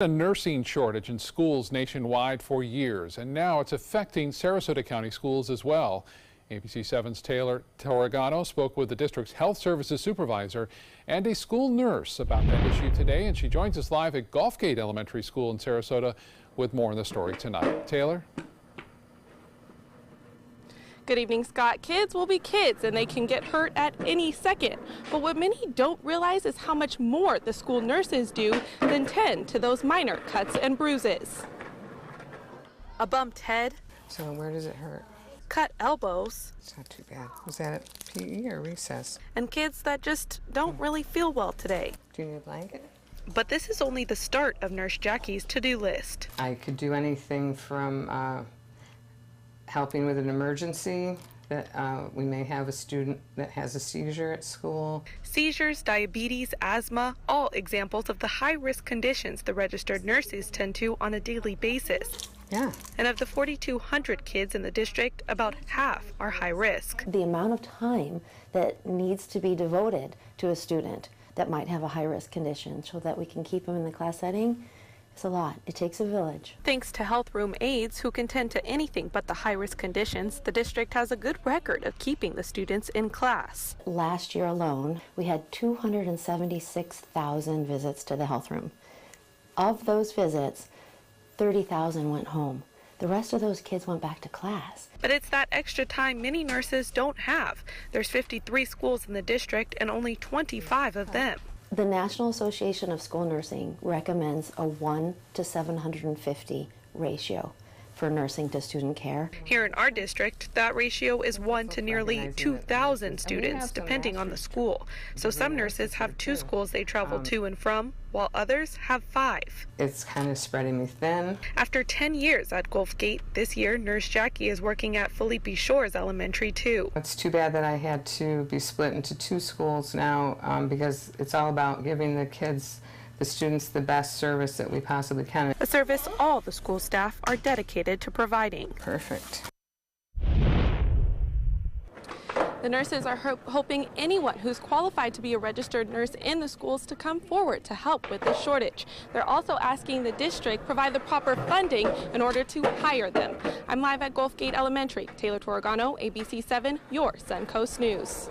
A nursing shortage in schools nationwide for years, and now it's affecting Sarasota County schools as well. ABC 7's Taylor Torregano spoke with the district's health services supervisor and a school nurse about that issue today, and she joins us live at Gulfgate Elementary School in Sarasota with more on the story tonight. Taylor? Good evening, Scott. Kids will be kids and they can get hurt at any second. But what many don't realize is how much more the school nurses do than tend to those minor cuts and bruises. A bumped head. So where does it hurt? Cut elbows. It's not too bad. Was that at PE or recess? And kids that just don't really feel well today. Do you need a blanket? But this is only the start of Nurse Jackie's to-do list. I could do anything from helping with an emergency, that we may have a student that has a seizure at school. Seizures, diabetes, asthma, all examples of the high-risk conditions the registered nurses tend to on a daily basis. Yeah. And of the 4,200 kids in the district, about half are high risk. The amount of time that needs to be devoted to a student that might have a high-risk condition so that we can keep them in the class setting, it's a lot. It takes a village. Thanks to health room aides who can tend to anything but the high-risk conditions, the district has a good record of keeping the students in class. Last year alone, we had 276,000 visits to the health room. Of those visits, 30,000 went home. The rest of those kids went back to class. But it's that extra time many nurses don't have. There's 53 schools in the district and only 25 of them. The National Association of School Nursing recommends a 1 to 750 ratio for nursing to student care. Here in our district, that ratio is 1 to nearly 2,000 students, depending on the school. So some nurses have 2 schools they travel to and from, while others have 5. It's kind of spreading me thin. After 10 years at Gulfgate, this year Nurse Jackie is working at Felipe Shores Elementary too. It's too bad that I had to be split into 2 schools now because it's all about giving the kids, the students, the best service that we possibly can. A service all the school staff are dedicated to providing. Perfect. The nurses are hoping anyone who's qualified to be a registered nurse in the schools to come forward to help with this shortage. They're also asking the district provide the proper funding in order to hire them. I'm live at Gulfgate Elementary. Taylor Torregano, ABC 7, your Suncoast News.